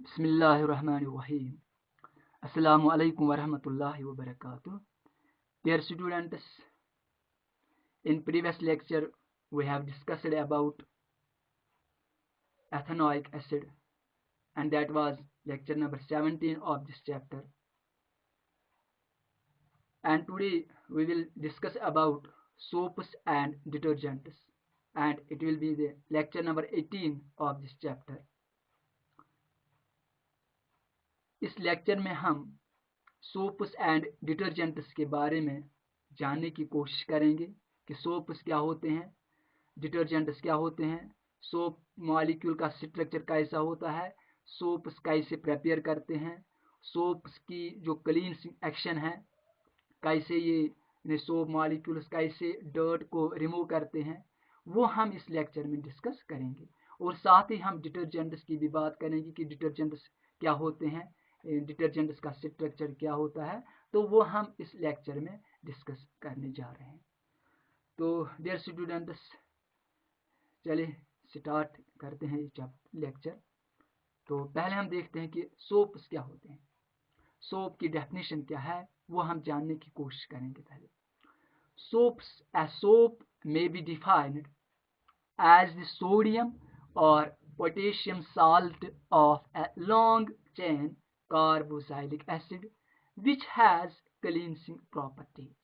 Bismillahirrahmanirrahim. Assalamu alaikum warahmatullahi wabarakatuh. Dear students, in previous lecture we have discussed about ethanoic acid, and that was lecture number 17 of this chapter. And today we will discuss about soaps and detergents, and it will be the lecture number 18 of this chapter. इस lecture में हम soaps and detergents के बारे में जानने की कोशिश करेंगे कि सोप्स क्या होते हैं, डिटर्जेंट्स क्या होते हैं, सोप मॉलिक्यूल का स्ट्रक्चर कैसा होता है, सोप्स कैसे प्रिपेयर करते हैं, सोप्स की जो क्लीनिंग एक्शन है, कैसे ये सोप मॉलिक्यूल्स कैसे डर्ट को रिमूव करते हैं, वो हम इस लेक्चर में डिस्कस करेंगे। और साथ ही हम डिटर्जेंट्स की भी बात करेंगे कि डिटर्जेंट्स क्या होते हैं, डिटर्जेंट्स का स्ट्रक्चर क्या होता है, तो वो हम इस लेक्चर में डिस्कस करने जा रहे हैं। तो डियर स्टूडेंट्स, चलिए स्टार्ट करते हैं ये लेक्चर। तो पहले हम देखते हैं कि सोप्स क्या होते हैं, सोप की डेफिनेशन क्या है, वो हम जानने की कोशिश करेंगे। पहले soaps, a soap may be defined as the sodium or potassium salt of a long chain carboxylic acid which has cleansing properties.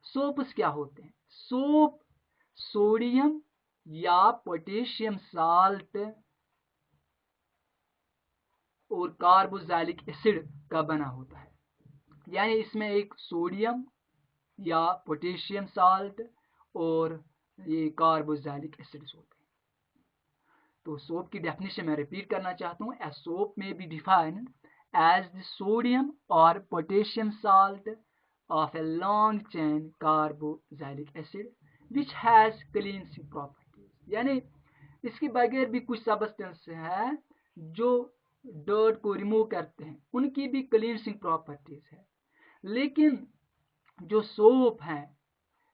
Soaps क्या होते हैं? सोप सोडियम या पोटेशियम साल्ट और कार्बोक्सिलिक एसिड का बना होता है, यानी इसमें एक सोडियम या पोटेशियम साल्ट और ये कार्बोक्सिलिक एसिड्स होते हैं। तो सोप की डेफिनेशन मैं रिपीट करना चाहता हूँ। A soap may be defined as the sodium or potassium salt of a long chain carboxylic acid which has cleansing properties, यानी इसके बगैर भी कुछ सब्सटेंस है जो डर्ट को रिमूव करते हैं, उनकी भी क्लींसिंग प्रॉपर्टीज है। लेकिन जो सोप है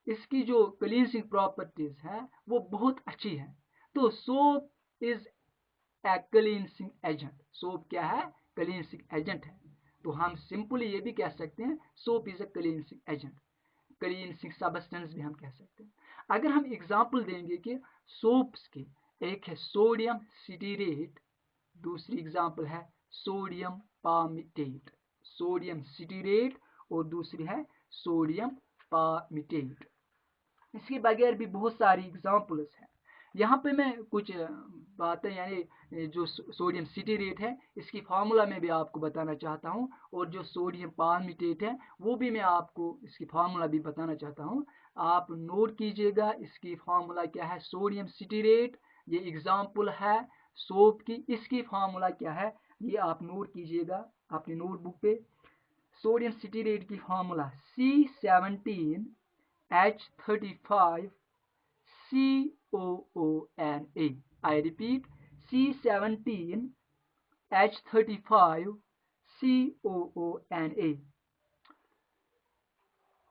इसकी जो क्लींसिंग प्रॉपर्टीज है वो बहुत अच्छी है। तो soap is a cleansing agent. Soap क्या है? क्लींसिंग एजेंट है। तो हम सिंपली ये भी कह सकते हैं soap is a cleansing agent, cleansing substance भी हम कह सकते हैं। अगर हम एग्जांपल देंगे कि सोप्स की, एक है सोडियम सिट्रेट, दूसरी एग्जांपल है सोडियम पामिटेट, सोडियम सिट्रेट और दूसरी है सोडियम पामिटेट। इसके बगैर भी बहुत सारी एग्जांपल्स हैं। यहाँ पे मैं कुछ बातें, यानी जो सोडियम सिट्रेट है इसकी फार्मूला में भी आपको बताना चाहता हूँ, और जो सोडियम पाल्मिटेट है वो भी मैं आपको इसकी फार्मूला भी बताना चाहता हूँ। आप नोट कीजिएगा इसकी फार्मूला क्या है। सोडियम सिट्रेट ये एग्जाम्पल है सोप की, इसकी फार्मूला क्या है ये आप नोट कीजिएगा अपनी नोटबुक पे। सोडियम सिट्रेट की formula C17H35 COONA। I repeat, C17H35 COONA।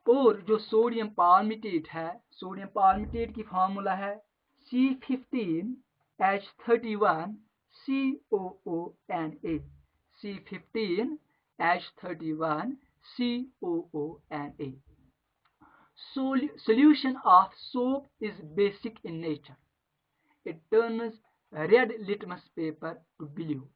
और जो सोडियम पाल्मिटेट है, सोडियम पाल्मिटेट की फार्मूला है C15H31 COONA। C15H31 COONA। Solution of soap is basic in nature. It turns red litmus paper to blue.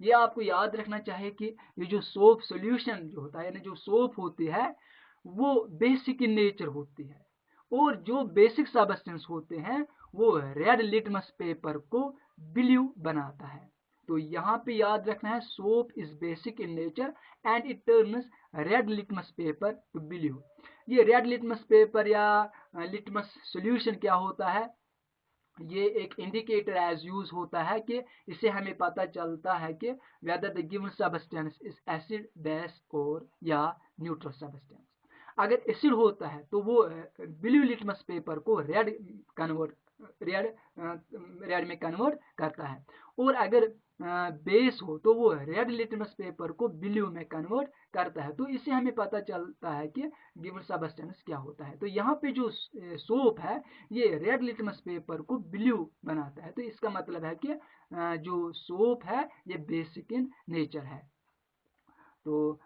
ये आपको याद रखना चाहिए कि ये जो सोप सोल्यूशन जो होता है, यानी जो सोप होती है वो बेसिक इन नेचर होती है, और जो बेसिक सब्सटेंस होते हैं वो रेड लिटमस पेपर को ब्लू बनाता है। तो यहाँ पे याद रखना है soap is basic in nature and it turns red litmus paper two blue. ये रेड लिटमस पेपर या लिटमस सोल्यूशन क्या होता है, ये एक इंडिकेटर एज यूज होता है कि इससे हमें पता चलता है कि whether the given substance is acid, base और या न्यूट्रल सब्सटेंस। अगर एसिड होता है तो वो ब्लू लिटमस पेपर को रेड कन्वर्ट रेड में कन्वर्ट करता है। और अगर बेस हो तो वो रेड लिटमस पेपर को ब्लू में कन्वर्ट करता है। तो इससे हमें पता चलता है कि गिवन सब्सटेंस क्या होता है। तो यहाँ पे जो सोप है ये रेड लिटमस पेपर को ब्लू बनाता है। तो इसका मतलब है कि जो सोप है ये बेसिक इन नेचर है। तो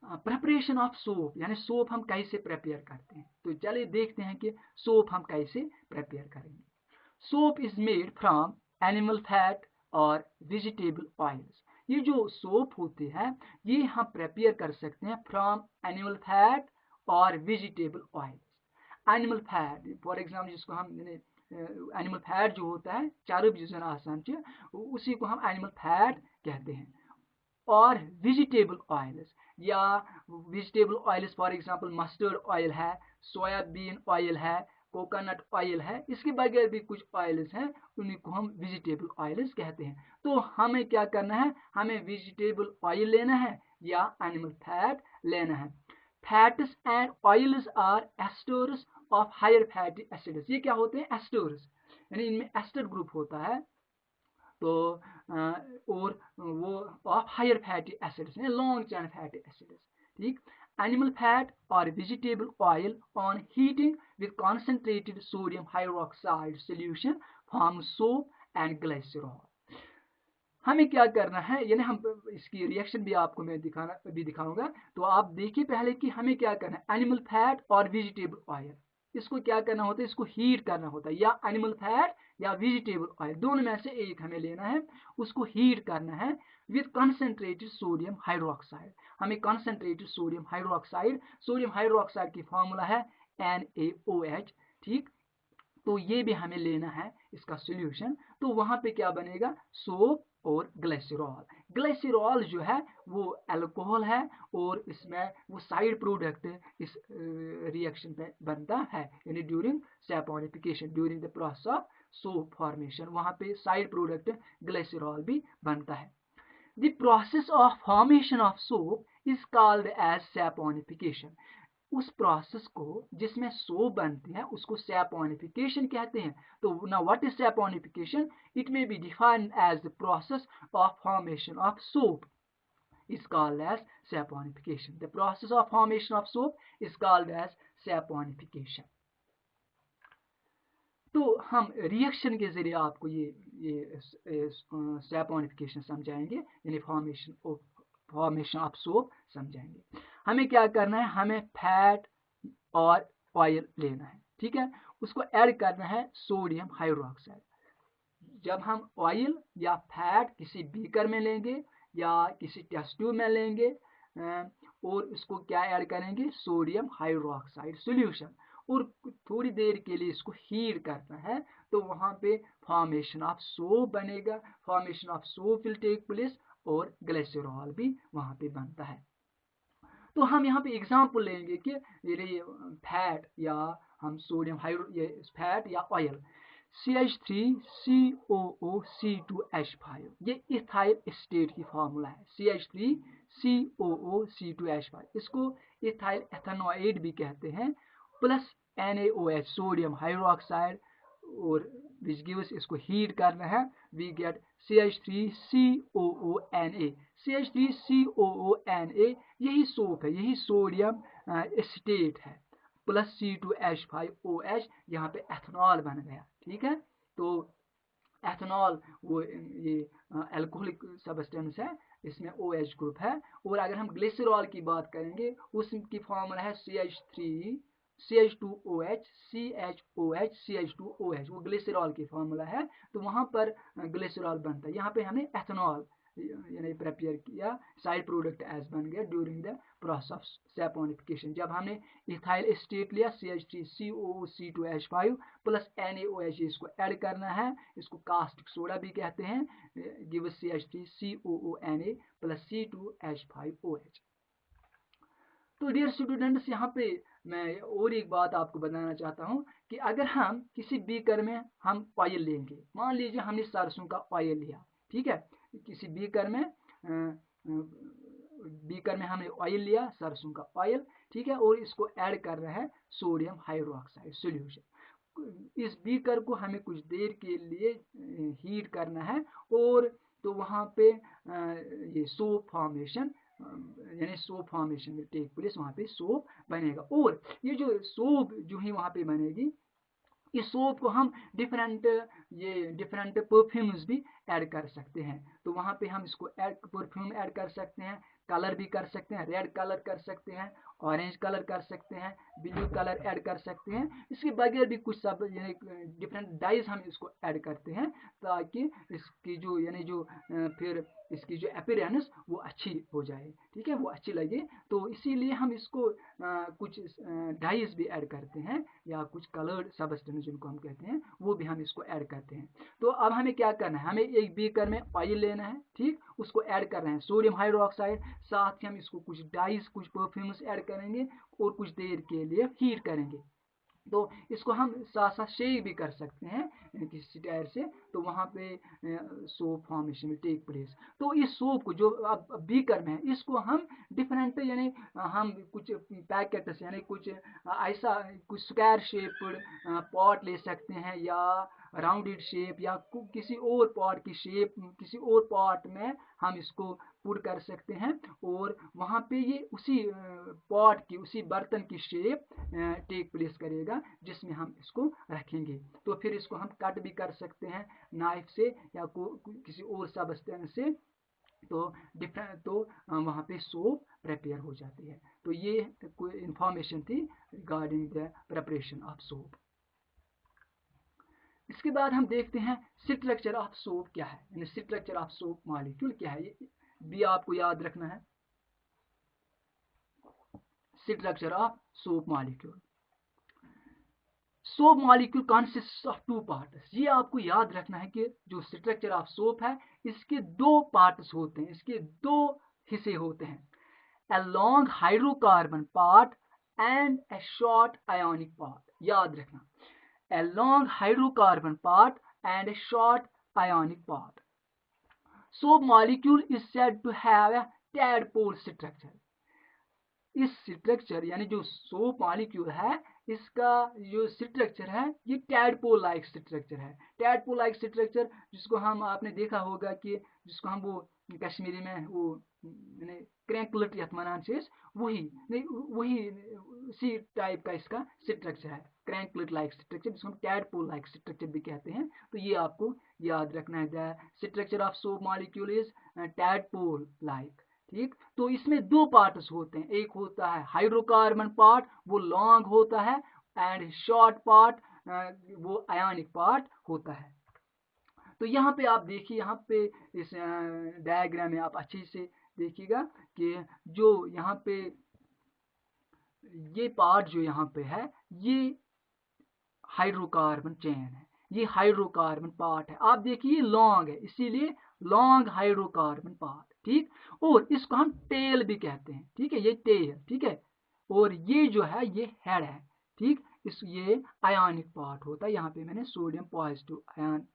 प्रिपरेशन ऑफ सोप, यानी सोप हम कैसे प्रिपेयर करते हैं। तो चलिए देखते हैं कि सोप हम कैसे प्रिपेयर करेंगे। Soap is made from animal fat और वेजिटेबल ऑयल्स। ये जो सोप होते हैं ये हम प्रिपेयर कर सकते हैं फ्रॉम एनिमल फैट और vegetable oils. Animal fat for example जिसको हम एनिमल फैट जो होता है चर्ब जिस आसान उसी को हम एनिमल फैट कहते हैं। और वेजिटेबल ऑयल्स या vegetable oils for example mustard oil है, सोयाबीन ऑयल है, कोकोनट ऑयल है, इसके बगैर भी कुछ ऑयल्स हैं उन्हीं को हम वेजिटेबल ऑयल्स कहते हैं। तो हमें क्या करना है, हमें वेजिटेबल ऑयल लेना है या एनिमल फैट लेना है। Fats and oils are esters of higher fatty acids. ये क्या होते हैं, एस्टर्स, यानी इनमें एस्टर ग्रुप होता है। तो और वो ऑफ हायर फैटी एसिड्स हैं, लॉन्ग चेन फैटी एसिड्स। ठीक, एनिमल फैट और vegetable oil on heating with concentrated sodium hydroxide solution form soap and glycerol. हमें क्या करना है, यानी हम इसकी रिएक्शन भी आपको मैं दिखाऊंगा। तो आप देखिए पहले कि हमें क्या करना है, एनिमल फैट और वेजिटेबल ऑयल इसको क्या करना होता है, इसको हीट करना होता है। या एनिमल फैट या वेजिटेबल ऑयल दोनों में से एक हमें लेना है, उसको हीट करना है विद कंसंट्रेटेड सोडियम हाइड्रोक्साइड। हमें कंसंट्रेटेड सोडियम हाइड्रोक्साइड की फॉर्मूला है NaOH। ठीक, तो ये भी हमें लेना है इसका सॉल्यूशन। तो वहां पे क्या बनेगा, सोप और ग्लिसरॉल। ग्लिसरॉल जो है वो अल्कोहल है और इसमें वो साइड प्रोडक्ट इस रिएक्शन पे बनता है, यानी during saponification, during the process of soap formation, वहां पे साइड प्रोडक्ट ग्लिसरॉल भी बनता है। The process of formation of soap is called as saponification. उस प्रोसेस को जिसमें सोप बनती है उसको सैपोनिफिकेशन कहते हैं। तो now what is saponification, it may be defined as the process of formation of soap is called as saponification. The process of formation of soap is called as saponification. तो हम reaction के जरिए आपको ये saponification समझाएंगे, यानी formation of soap समझाएंगे। हमें क्या करना है, हमें फैट और ऑयल लेना है। ठीक है, उसको ऐड करना है सोडियम हाइड्रोक्साइड। जब हम ऑयल या फैट किसी बीकर में लेंगे या किसी टेस्ट ट्यूब में लेंगे और उसको क्या ऐड करेंगे, सोडियम हाइड्रोक्साइड सॉल्यूशन, और थोड़ी देर के लिए इसको हीट करना है। तो वहां पे फॉर्मेशन ऑफ सोप बनेगा, formation of soap will take place और ग्लिसरॉल भी वहां पे बनता है। तो हम यहाँ पे एग्जांपल लेंगे कि ये फैट या हम सोडियम ये फैट या ऑयल CH3COOC2H5, ये इथाइल एस्टेट की फार्मूला है। CH3COOC2H5 इसको इथाइल एथेनॉइड भी कहते हैं, प्लस NaOH सोडियम हाइड्रोक्साइड, और विच गिव्स, इसको हीट करना है, वी गेट CH3COONA। CH3COONA यही सोप है, यही सोडियम एस्टेट है, प्लस C2H5OH, यहाँ पे एथेनॉल बन गया। ठीक है, तो एथेनॉल वो ये अल्कोहलिक सब्सटेंस है, इसमें OH ग्रुप है। और अगर हम ग्लिसरॉल की बात करेंगे उसकी फॉर्मूला है CH2OH CH2OH, वो ग्लिसरॉल की फॉर्मूला है। तो वहां पर ग्लिसरॉल बनता है, यहाँ पे हमने एथेनॉल यानी प्रिपेयर किया, साइड प्रोडक्ट एज बन गया during the process of saponification. जब हमने इथाइल एस्टेट लिया CH3COOC2H5 प्लस NaOH, इसको ऐड करना है, इसको कास्टिक सोडा भी कहते हैं, गिव CH3COONA प्लस C2H5OH। तो डियर स्टूडेंट्स, यहाँ पे मैं और एक बात आपको बताना चाहता हूँ कि अगर हम किसी बीकर में हम ऑयल लेंगे, मान लीजिए हमने सरसों का ऑयल लिया, ठीक है, किसी बीकर में हमने ऑयल लिया, सरसों का ऑयल, ठीक है, और इसको ऐड कर रहे हैं सोडियम हाइड्रोक्साइड सॉल्यूशन। इस बीकर को हमें कुछ देर के लिए हीट करना है, और तो वहाँ पे ये सोप फॉर्मेशन यानी soap formation will take place, वहाँ पे सोप बनेगा। और ये जो सोप जो ही वहाँ पे बनेगी, इस सोप को हम डिफरेंट परफ्यूम्स भी ऐड कर सकते हैं। तो वहाँ पे हम इसको परफ्यूम ऐड कर सकते हैं, कलर भी कर सकते हैं, रेड कलर कर सकते हैं, ऑरेंज कलर कर सकते हैं, ब्लू कलर ऐड कर सकते हैं। इसके बगैर भी कुछ सब यानी डिफरेंट डाइज हम इसको ऐड करते हैं, ताकि इसकी जो यानी जो फिर इसकी जो अपीयरेंस वो अच्छी हो जाए, ठीक है, वो अच्छी लगे। तो इसीलिए हम इसको कुछ डाइज भी ऐड करते हैं, या कुछ कलर्ड सब्सटेंस जिनको हम कहते हैं, वो भी हम इसको ऐड करते हैं। तो अब हमें क्या करना है, हमें एक बीकर में ऑयल लेना है, ठीक, उसको ऐड कर रहे हैं सोडियम हाइड्रोक्साइड, साथ ही हम इसको कुछ डाइज कुछ परफ्यूम्स ऐड करेंगे और कुछ देर के लिए हीट करेंगे। तो इसको हम साथ साथ शेक भी कर सकते हैं किसी टायर से, तो वहाँ पे soap formation will take place. तो इस सोप को जो अब बीकर में है, इसको हम डिफरेंट यानी हम कुछ पैकेट्स यानी कुछ ऐसा कुछ स्क्वायर शेप्ड पॉट ले सकते हैं, या राउंडेड शेप, या किसी और पॉट की शेप, किसी और पॉट में हम इसको पुट कर सकते हैं, और वहाँ पे ये उसी पॉट की उसी बर्तन की शेप टेक प्लेस करेगा जिसमें हम इसको रखेंगे। तो फिर इसको हम कट भी कर सकते हैं नाइफ से या किसी और सब्सटेंस से, तो डिफरेंट तो वहाँ पे सोप प्रिपेयर हो जाती है। तो ये कोई इंफॉर्मेशन थी regarding the preparation of soap. इसके बाद हम देखते हैं स्ट्रक्चर ऑफ सोप क्या है, यानी स्ट्रक्चर ऑफ सोप मॉलिक्यूल क्या है, ये भी आपको याद रखना है। Structure of soap molecule, soap molecule consist of two parts. ये आपको याद रखना है कि जो स्ट्रक्चर ऑफ सोप है, इसके दो पार्ट्स होते हैं, इसके दो हिस्से होते हैं, a long hydrocarbon part and a short ionic part. याद रखना, a long hydrocarbon part and a short ionic part. Soap molecule is said to have a tadpole structure. इस स्ट्रक्चर यानी जो सोप मॉलिक्यूल है, इसका जो स्ट्रक्चर है ये टैडपोल लाइक स्ट्रक्चर है। टैडपोल लाइक स्ट्रक्चर जिसको हम आपने देखा होगा कि जिसको हम वो कश्मीरी में वो क्रैंकलेट यथ वनान वही नहीं वही उसी टाइप का इसका स्ट्रक्चर है, क्रैंकलेट लाइक स्ट्रक्चर जिसको हम टैडपोल लाइक स्ट्रक्चर भी कहते हैं। तो ये आपको याद रखना है, the structure of soap molecule is tadpole like, ठीक। तो इसमें दो पार्ट्स होते हैं, एक होता है हाइड्रोकार्बन पार्ट, वो लॉन्ग होता है, एंड शॉर्ट पार्ट वो आयनिक पार्ट होता है। तो यहाँ पे आप देखिए, यहाँ पे इस डायग्राम में आप अच्छे से देखिएगा कि जो यहाँ पे ये पार्ट जो यहाँ पे है ये हाइड्रोकार्बन चेन है, ये हाइड्रोकार्बन पार्ट है। आप देखिए लॉन्ग है, इसीलिए लॉन्ग हाइड्रोकार्बन पार्ट, ठीक। और इसको हम टेल भी कहते हैं, ठीक है, ये टेल, ठीक है। और ये जो है ये हेड है, ठीक। इस ये आयनिक पार्ट होता है, यहाँ पे मैंने सोडियम पॉजिटिव आयन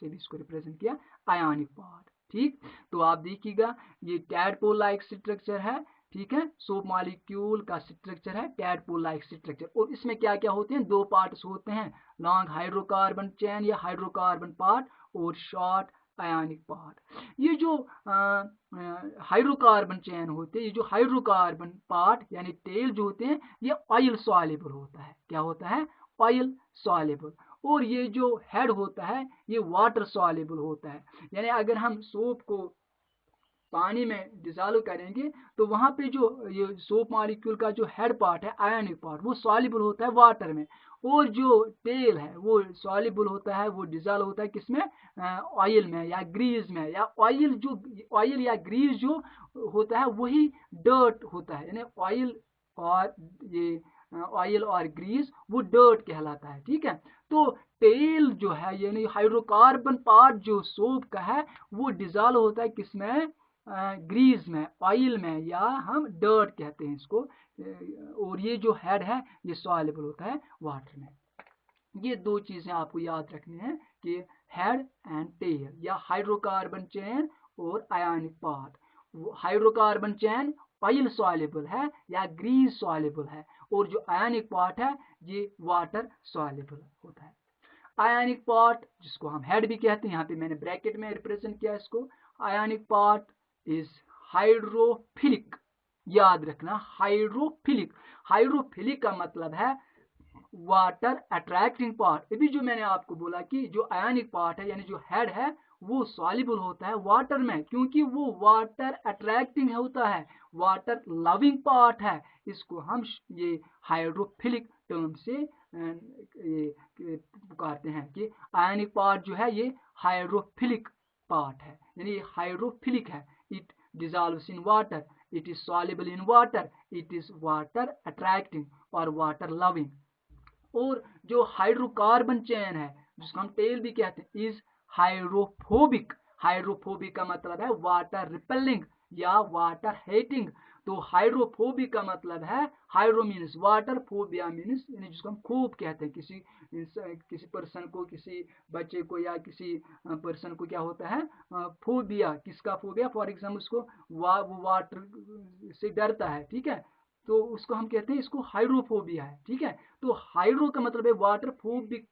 से भी इसको रिप्रेजेंट किया, आयनिक पार्ट, ठीक। तो आप देखिएगा ये टैडपोल लाइक स्ट्रक्चर है, ठीक है। सोप मॉलिक्यूल का स्ट्रक्चर है टैडपोल लाइक स्ट्रक्चर, और इसमें क्या क्या होते हैं, दो पार्ट्स होते हैं, लॉन्ग हाइड्रोकार्बन चेन या हाइड्रोकार्बन पार्ट और शॉर्ट आयनिक पार्ट। ये जो हाइड्रोकार्बन चेन होते हैं, ये जो हाइड्रोकार्बन पार्ट यानी टेल जो होते हैं, ये ऑयल सॉल्युबल होता है, क्या होता है, ऑयल सॉल्युबल। और ये जो हेड होता है ये वाटर सॉल्युबल होता है, यानी अगर हम सोप को पानी में डिजॉल्व करेंगे तो वहां पे जो ये सोप मॉलिक्यूल का जो हेड पार्ट है आयनिक पार्ट वो सॉल्युबल होता है वाटर में, और जो टेल है वो सॉल्युबल होता है, वो डिजॉल्व होता है किसमें, ऑयल में या ग्रीस में, या ऑयल या ग्रीस जो होता है वही डर्ट होता है, यानी ऑयल और ये ऑयल और ग्रीस वो डर्ट कहलाता है, ठीक है। तो टेल जो है यानी हाइड्रोकार्बन पार्ट जो सोप का है वो डिजॉल्व होता है किसमें, ग्रीस में, ऑयल में, या हम डर्ट कहते हैं इसको, और ये जो हेड है ये सॉल्युबल होता है वाटर में। ये दो चीजें आपको याद रखनी है कि हेड एंड टेल, या हाइड्रोकार्बन चेन और ionic part. Hydrocarbon chain oil soluble है या ग्रीस सॉल्युबल है, और जो आयनिक पार्ट है ये वाटर सॉल्युबल होता है। आयनिक पार्ट जिसको हम हेड भी कहते हैं, यहाँ पे मैंने ब्रैकेट में रिप्रेजेंट किया इसको। आयनिक पार्ट इज हाइड्रोफिलिक, याद रखना हाइड्रोफिलिक। हाइड्रोफिलिक का मतलब है वाटर अट्रैक्टिंग पार्ट। अभी जो मैंने आपको बोला कि जो आयनिक पार्ट है यानी जो हेड है वो सॉल्युबल होता है वाटर में, क्योंकि वो वाटर अट्रैक्टिंग होता है, वाटर लविंग पार्ट है। इसको हम ये हाइड्रोफिलिक टर्म से पुकारते हैं कि आयनिक पार्ट जो है ये हाइड्रोफिलिक पार्ट है, यानी ये हाइड्रोफिलिक है। It dissolves in water, it is soluble in water, it is water attracting और water loving। और जो हाइड्रोकार्बन चेन है जिसको हम टेल भी कहते हैं इज हाइड्रोफोबिक। हाइड्रोफोबिक का मतलब है वाटर रिपेलिंग या वाटर हेटिंग। तो हाइड्रोफोबिक का मतलब है hydro means water, phobia means जिसको हम खूब कहते हैं किसी पर्सन को, किसी बच्चे को या किसी पर्सन को क्या होता है फोबिया। किसका फोबिया? फॉर एग्जाम्पल उसको वो वाटर से डरता है, ठीक है, तो उसको हम कहते हैं इसको हाइड्रोफोबिया है, ठीक है। तो हाइड्रो का मतलब है वाटर, फोबिक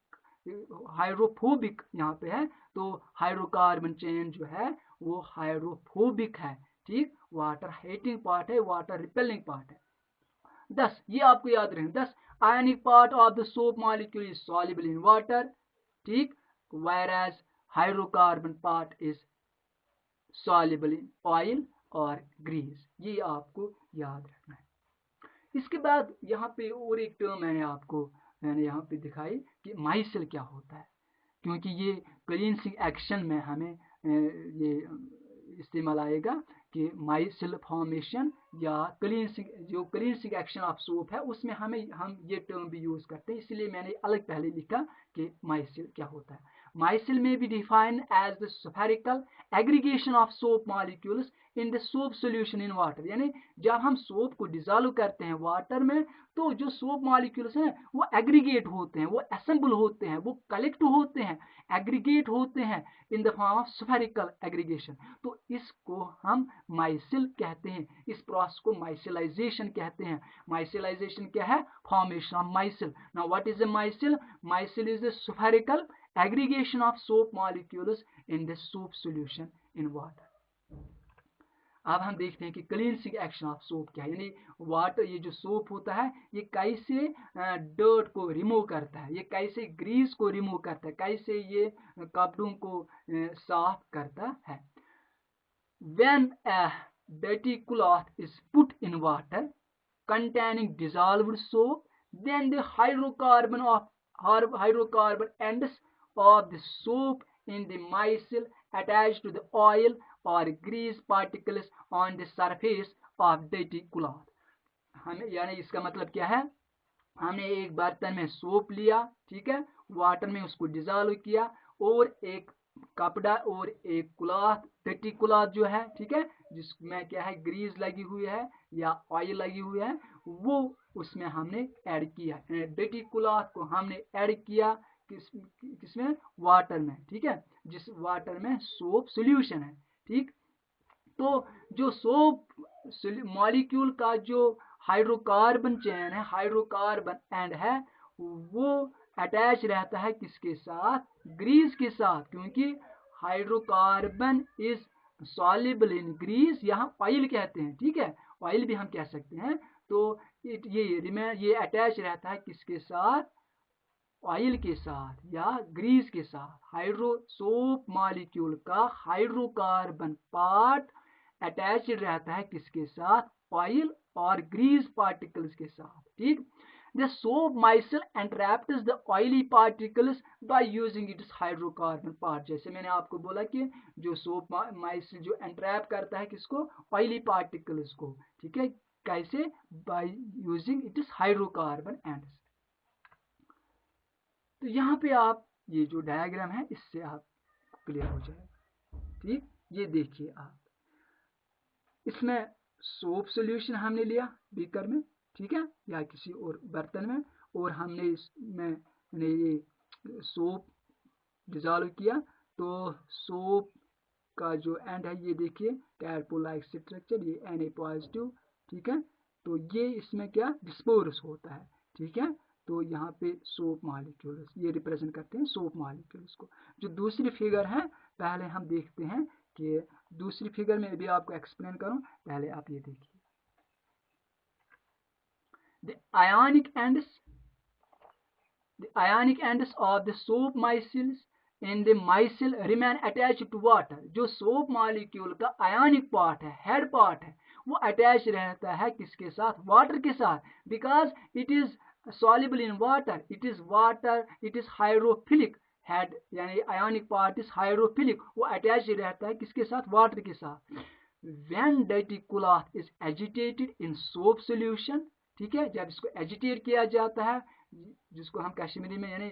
हाइड्रोफोबिक यहाँ पे है, तो हाइड्रोकार्बन चेन जो है वो हाइड्रोफोबिक है, ठीक। वाटर हेटिंग पार्ट है, वाटर रिपेलिंग पार्ट है। 10 ये आपको याद रहे। 10 ionic part of the soap molecule is soluble in water, ठीक, whereas hydrocarbon part is soluble in oil और ग्रीस। ये आपको याद रखना है। इसके बाद यहाँ पे और एक टर्म मैंने यहाँ पे दिखाई कि माइसिल क्या होता है, क्योंकि ये क्लींसिंग एक्शन में हमें ये इस्तेमाल आएगा कि माइसिल फॉर्मेशन या क्लींसिंग, जो क्लींसिंग एक्शन ऑफ सोप है उसमें हम ये टर्म भी यूज करते हैं, इसलिए मैंने अलग पहले लिखा कि माइसिल क्या होता है। Micelle may be defined as the spherical aggregation of soap molecules in the soap solution in water, यानी जब हम सोप को डिजॉल्व करते हैं वाटर में तो जो सोप मॉलिक्यूल्स हैं वो एग्रीगेट होते हैं, वो असेंबल होते हैं, वो कलेक्ट होते हैं, एग्रीगेट होते हैं in the form of spherical aggregation. तो इसको हम माइसिल कहते हैं, इस प्रोसेस को माइसिलाइजेशन कहते हैं। माइसिलाइजेशन क्या है? Formation of micelle. Now what is a micelle? Micelle is the spherical aggregation of soap molecules in the soap solution in water. अब हम देखते हैं कि क्लींसिंग एक्शन ऑफ सोप क्या है, यानी वाटर, ये जो सोप होता है ये कैसे डर्ट को रिमूव करता है, ये कैसे ग्रीस को रिमूव करता है, कैसे ये कपड़ों को साफ करता है। When a dirty cloth is put in water containing dissolved soap, then the hydrocarbon ends of the soap in the micelle attached to the oil or grease particles on the surface of dirty cloth। हमें यानी इसका मतलब क्या है? हमने एक बर्तन में सोप लिया, ठीक है, वाटर में उसको डिजॉल्व किया और एक कपड़ा और एक क्लॉथ, डर्टी क्लॉथ जो है, ठीक है, जिसमें क्या है ग्रीस लगी हुई है या ऑयल लगी हुई है, वो उसमें हमने ऐड किया। डर्टी क्लॉथ को हमने ऐड किया किसमें? वाटर में, ठीक है, जिस वाटर में सोप सॉल्यूशन है, ठीक। तो जो सोप मॉलिक्यूल का जो हाइड्रोकार्बन चेन है, हाइड्रोकार्बन एंड है, वो अटैच रहता है किसके साथ? ग्रीस के साथ, क्योंकि hydrocarbon is soluble in grease, यहाँ ऑयल कहते हैं, ठीक है, ऑयल भी हम कह सकते हैं। तो ये अटैच रहता है किसके साथ? ऑयल के साथ या ग्रीस के साथ। हाइड्रो सोप मॉलिक्यूल का हाइड्रोकार्बन पार्ट अटैच रहता है किसके साथ? ऑयल और ग्रीस पार्टिकल्स के साथ, ठीक। The soap micelle entraps the oily particles by using its hydrocarbon part। जैसे मैंने आपको बोला कि जो सोप माइसिल जो एंट्रैप करता है किसको? ऑयली पार्टिकल्स को, ठीक है, कैसे? by using its hydrocarbon ends। तो यहाँ पे आप ये जो डायग्राम है इससे आप क्लियर हो जाएगा, ठीक। ये देखिए आप, इसमें सोप सॉल्यूशन हमने लिया बीकर में, ठीक है, या किसी और बर्तन में, और हमने इसमें ये सोप डिजॉल्व किया। तो सोप का जो एंड है ये देखिए टैडपोल लाइक स्ट्रक्चर, ये Na पॉजिटिव ठीक है। तो ये इसमें क्या डिस्पर्स होता है, ठीक है। तो यहाँ पे सोप मॉलिक्यूल्स ये रिप्रेजेंट करते हैं सोप मॉलिक्यूल्स को। जो दूसरी फिगर है पहले हम देखते हैं कि दूसरी फिगर में भी आपको एक्सप्लेन करूं, पहले आप ये देखिए। The ionic ends of the soap micelles in the micelle remain attached to water। जो सोप मॉलिक्यूल का आयनिक पार्ट है, हेड पार्ट है, वो अटैच रहता है किसके साथ, वाटर के साथ, because it is soluble in water, it is hydrophilic head, यानी आयनिक पार्ट इज हाइड्रोफिलिक, वो अटैच रहता है किसके साथ, वाटर के साथ। when dirty cloth is agitated in soap solution, ठीक है, जब इसको एजिटेट किया जाता है, जिसको हम कश्मीरी में यानी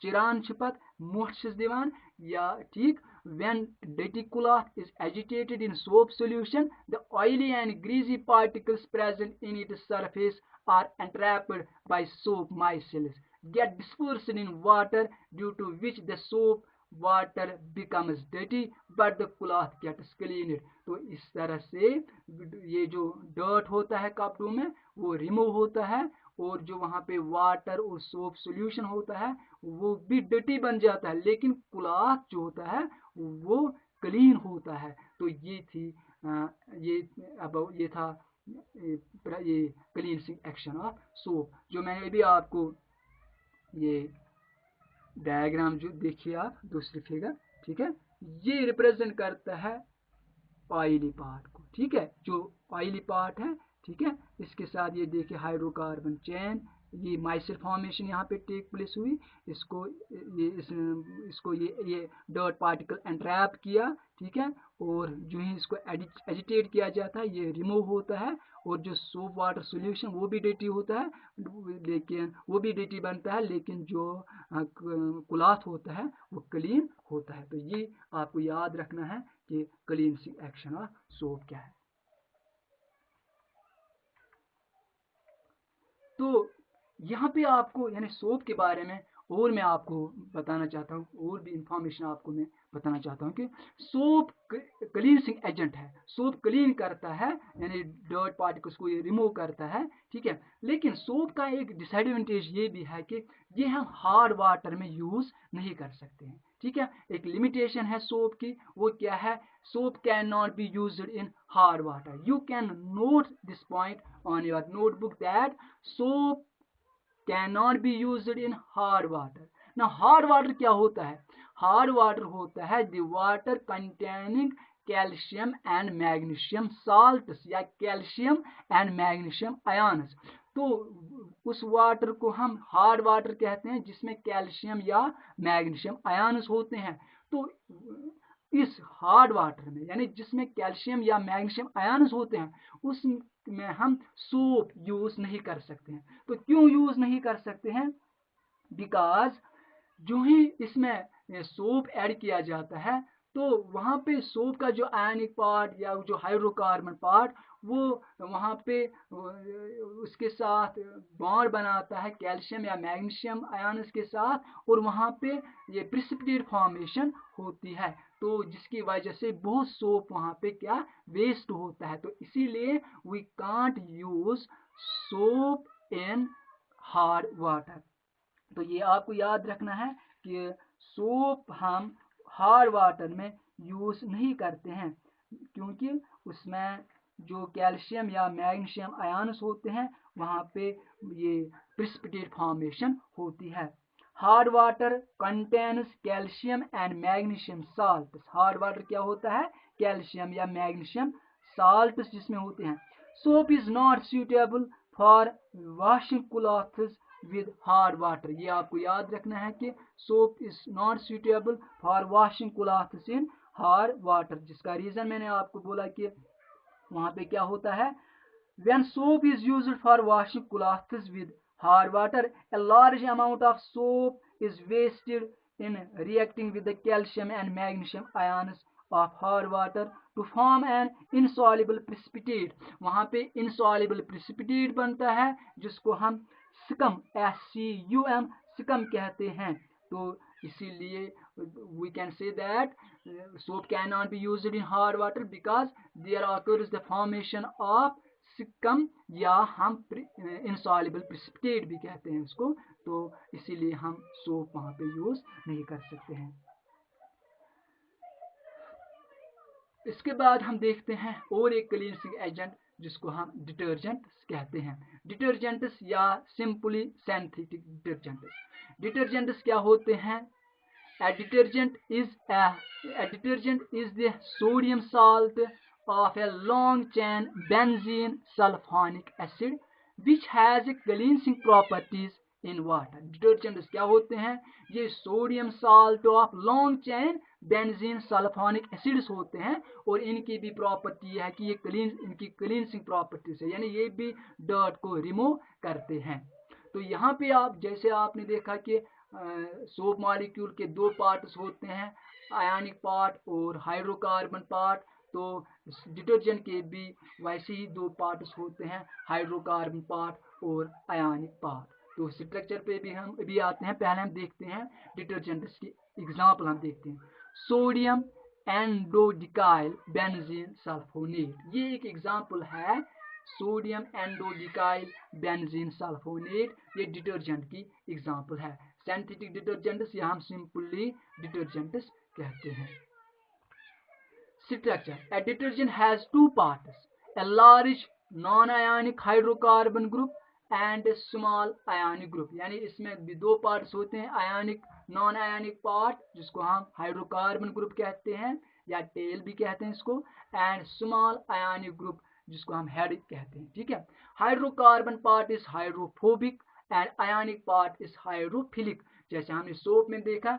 चिरान छिपत मोठ दिवान या ठीक, when dirty cloth is agitated in soap solution, the oily and greasy particles present in its surface are entrapped by soap micelles, get dispersed in water, due to which the soap water becomes dirty but the cloth gets cleaned। तो इस तरह से ये जो dirt होता है कपड़ों में वो रिमूव होता है, और जो वहां पे वाटर और सोप सोल्यूशन होता है वो भी डर्टी बन जाता है, लेकिन क्लॉथ जो होता है वो क्लीन होता है। तो ये थी ये था ये क्लींसिंग एक्शन ऑफ सोप। जो मैंने अभी आपको ये डायग्राम जो देखिए आप दूसरी फिगर, ठीक है, ये रिप्रेजेंट करता है ऑयली पार्ट को, ठीक है, जो ऑयली पार्ट है, ठीक है। इसके साथ ये देखिए हाइड्रोकार्बन चेन, ये माइसिल फॉर्मेशन यहाँ पे टेक प्लेस हुई, इसको ये डर्ट पार्टिकल एंट्रैप किया, ठीक है, और जो ही इसको एजिटेट किया जाता है ये रिमूव होता है, और जो सोप वाटर सोल्यूशन वो भी डर्टी होता है, लेकिन वो भी डर्टी बनता है, लेकिन जो क्लॉथ होता है वो क्लीन होता है। तो ये आपको याद रखना है कि क्लींसिंग एक्शन ऑफ सोप क्या है। तो यहाँ पे आपको यानी सोप के बारे में और मैं आपको बताना चाहता हूँ, और भी इंफॉर्मेशन आपको मैं बताना चाहता हूँ कि सोप क्लींसिंग एजेंट है, सोप क्लीन करता है, यानी डर्ट पार्टिकल्स को ये रिमूव करता है, ठीक है। लेकिन सोप का एक डिसएडवांटेज ये भी है कि ये हम हार्ड वाटर में यूज नहीं कर सकते हैं, ठीक है। एक लिमिटेशन है सोप की, वो क्या है, soap cannot be used in hard water। You can note this point on your notebook that soap cannot be used in hard water। Now hard water क्या होता है, hard water होता है the water containing calcium and magnesium salts या calcium and magnesium ions। तो उस water को हम हार्ड वाटर कहते हैं जिसमें कैल्शियम या मैग्नीशियम आयन्स होते हैं। तो इस हार्ड वाटर में यानी जिसमें कैल्शियम या मैग्नीशियम आयन्स होते हैं उसमें हम सोप यूज नहीं कर सकते हैं। तो क्यों यूज नहीं कर सकते हैं, बिकॉज जो ही इसमें सोप ऐड किया जाता है तो वहां पे सोप का जो आयनिक पार्ट या जो हाइड्रोकार्बन पार्ट वो वहां पे उसके साथ बॉन्ड बनाता है कैल्शियम या मैग्नीशियम आयन्स के साथ, और वहां पे ये प्रिसिपिटेट फॉर्मेशन होती है, तो जिसकी वजह से बहुत सोप वहां पे क्या वेस्ट होता है। तो इसीलिए we can't use soap in hard water. तो ये आपको याद रखना है कि सोप हम हार्ड वाटर में यूज नहीं करते हैं, क्योंकि उसमें जो कैल्शियम या मैग्नीशियम आयन्स होते हैं वहां पे ये प्रिसिपिटेट फॉर्मेशन होती है। Hard water contains calcium and magnesium salt. Hard water क्या होता है, कैल्शियम या मैग्नीशियम साल्ट जिसमें होते हैं। Soap is not suitable for washing clothes with hard water. ये आपको याद रखना है कि soap is not suitable for washing clothes in hard water, जिसका रीजन मैंने आपको बोला कि वहां पे क्या होता है, when soap is used for washing clothes with hard water, a large amount of soap is wasted in reacting with the calcium and magnesium ions of hard water to form an insoluble precipitate। वहां पे insoluble precipitate बनता है जिसको हम Sikkim SCUM Sikkim कहते हैं। तो इसीलिए we can say that soap cannot be used in hard water because there occurs the formation of scum, या हम insoluble precipitate भी कहते हैं उसको, तो इसीलिए हम सोप वहाँ पे यूज नहीं कर सकते हैं। इसके बाद हम देखते हैं और एक क्लींसिंग एजेंट जिसको हम डिटर्जेंट्स कहते हैं। डिटर्जेंट्स या सिंपली सिंथेटिक डिटर्जेंट्स। डिटर्जेंट्स क्या होते हैं? A detergent is the sodium salt of a long chain benzene sulfonic acid which has cleansing properties in water. Detergents क्या होते हैं? ये sodium salt of long chain benzene sulphonic acids होते हैं और इनकी भी प्रॉपर्टी है कि ये इनकी क्लींसिंग प्रॉपर्टीज है, यानी ये भी डर्ट को रिमूव करते हैं। तो यहाँ पे आप जैसे आपने देखा कि सोप मॉलिक्यूल के दो पार्ट्स होते हैं, आयनिक पार्ट और हाइड्रोकार्बन पार्ट, तो डिटर्जेंट के भी वैसे ही दो पार्ट्स होते हैं, हाइड्रोकार्बन पार्ट और आयनिक पार्ट। तो स्ट्रक्चर पे भी हम अभी आते हैं। पहले हम देखते हैं डिटर्जेंट्स की एग्जांपल हम देखते हैं। सोडियम एंडोडिकाइल बेंजीन सल्फोनेट, ये एक एग्जांपल है। सोडियम एंडोडिकाइल बेंजीन सल्फोनेट ये डिटर्जेंट की एग्जांपल है। सिंथेटिक डिटर्जेंट्स या हम सिंपली डिटर्जेंट्स कहते हैं। Structure: A detergent has two parts, a large non-ionic hydrocarbon group and a small ionic group। यानी इसमें भी दो पार्ट्स होते हैं, आयनिक नॉन आयनिक पार्ट जिसको हम हाइड्रोकार्बन ग्रुप कहते हैं या टेल भी कहते हैं इसको, एंड स्मॉल आयनिक ग्रुप जिसको हम हेड कहते हैं। ठीक है। Hydrocarbon part is hydrophobic and ionic part is hydrophilic. जैसे हमने सोप में देखा,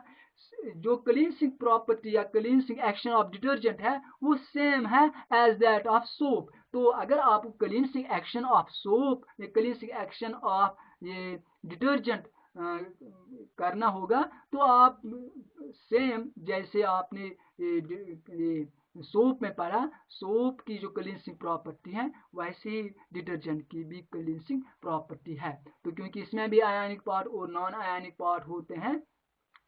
जो क्लींसिंग प्रॉपर्टी या क्लींसिंग एक्शन ऑफ डिटर्जेंट है वो सेम है एज दैट ऑफ सोप। तो अगर आपको क्लींसिंग एक्शन ऑफ सोप या क्लींसिंग एक्शन ऑफ ये डिटर्जेंट करना होगा तो आप सेम जैसे आपने ये सोप में पढ़ा, सोप की जो क्लींसिंग प्रॉपर्टी है वैसे ही डिटर्जेंट की भी क्लींसिंग प्रॉपर्टी है। तो क्योंकि इसमें भी आयनिक पार्ट और नॉन आयनिक पार्ट होते हैं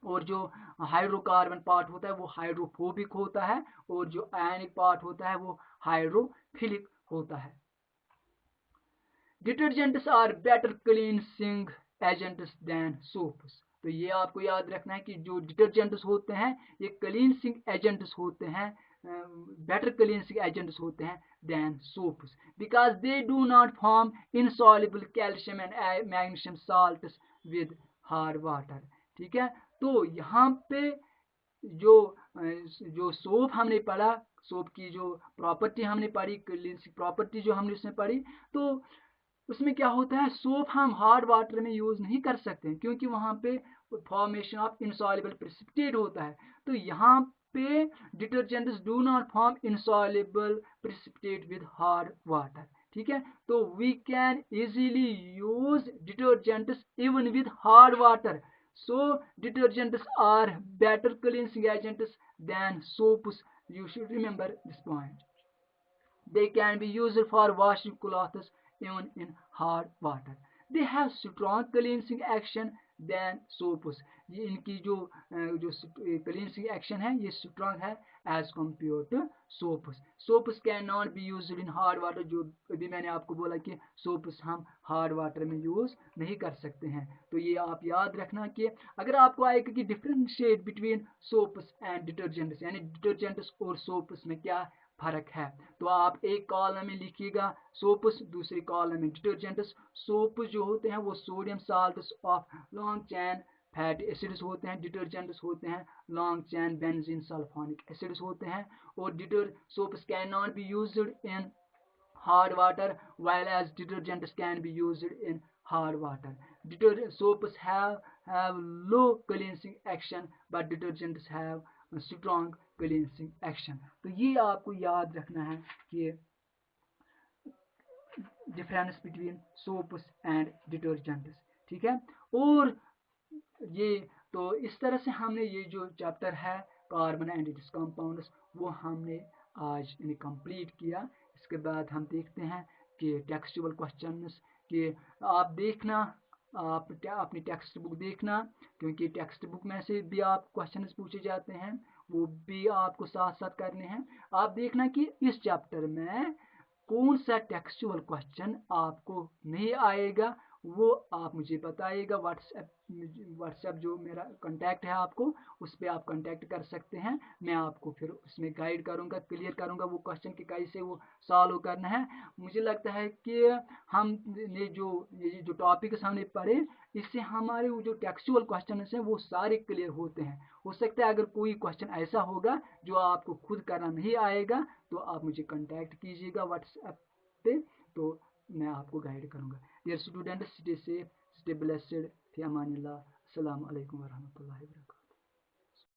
और जो हाइड्रोकार्बन पार्ट होता है वो हाइड्रोफोबिक होता है और जो आयनिक पार्ट होता है वो हाइड्रोफिलिक होता है। Detergents are better cleansing agents than soaps. तो ये आपको याद रखना है कि जो डिटर्जेंट्स होते हैं ये क्लींसिंग एजेंट्स होते हैं, बेटर क्लींसिंग एजेंट्स होते हैं than soaps, because they do not form insoluble calcium and magnesium salts with hard water. ठीक है। तो यहाँ पे जो सोप हमने पढ़ा, सोप की जो प्रॉपर्टी हमने पढ़ी, क्लींसिंग प्रॉपर्टी जो हमने उसमें पढ़ी, तो उसमें क्या होता है, सोप हम हार्ड वाटर में यूज नहीं कर सकते क्योंकि वहां पे फॉर्मेशन ऑफ इनसॉल्युबल प्रेसिपिटेट होता है। तो यहाँ पे detergents do not form insoluble precipitate with hard water. ठीक है। तो we can easily use detergents even with hard water. So detergents are better cleansing agents than soaps. You should remember this point. They can be used for washing clothes even in hard water. They have strong cleansing action than soaps. ये इनकी जो cleansing action है ये strong है as compared to soaps. Soaps cannot be used in hard water. जो अभी मैंने आपको बोला कि soaps हम hard water में use नहीं कर सकते हैं। तो ये आप याद रखना कि अगर आपको आएगा कि differentiate between soaps and detergents, यानी detergents और soaps में क्या फर्क है, तो आप एक कॉलम में लिखिएगा सोप्स, दूसरी कॉलम में डिटर्जेंट्स। सोप जो होते हैं वो sodium salts of long chain fatty acids होते हैं, डिटर्जेंट्स होते हैं long chain benzene sulphonic acids होते हैं। और soaps can not be used in hard water while as detergents can be used in hard water. Soaps have low cleansing action but detergents have strong cleansing action. तो ये आपको याद रखना है कि difference between soaps and detergents. ठीक है। और ये तो इस तरह से हमने ये जो चैप्टर है कार्बन एंड इट्स कंपाउंड्स वो हमने आज कंप्लीट किया। इसके बाद हम देखते हैं कि टेक्सचुअल क्वेश्चंस कि आप देखना आप अपनी टेक्स्ट बुक देखना, क्योंकि टेक्स्ट बुक में से भी आप क्वेश्चंस पूछे जाते हैं, वो भी आपको साथ साथ करने हैं। आप देखना कि इस चैप्टर में कौन सा टेक्सचुअल क्वेश्चन आपको नहीं आएगा, वो आप मुझे बताइएगा। व्हाट्सएप जो मेरा कांटेक्ट है आपको, उस पर आप कांटेक्ट कर सकते हैं। मैं आपको फिर उसमें गाइड करूंगा, क्लियर करूंगा वो क्वेश्चन के कैसे वो सॉल्व करना है। मुझे लगता है कि हम ये जो टॉपिक्स हमने पढ़े, इससे हमारे वो जो टेक्सचुअल क्वेश्चन हैं वो सारे क्लियर होते हैं। हो सकता है अगर कोई क्वेश्चन ऐसा होगा जो आपको खुद करना नहीं आएगा, तो आप मुझे कांटेक्ट कीजिएगा व्हाट्सएप पे, तो मैं आपको गाइड करूंगा। Dear student, stay safe, stay blessed, फी अमानिल्लाह। अस्सलाम वालेकुम वरहमतुल्लाहि वबरकातुहू।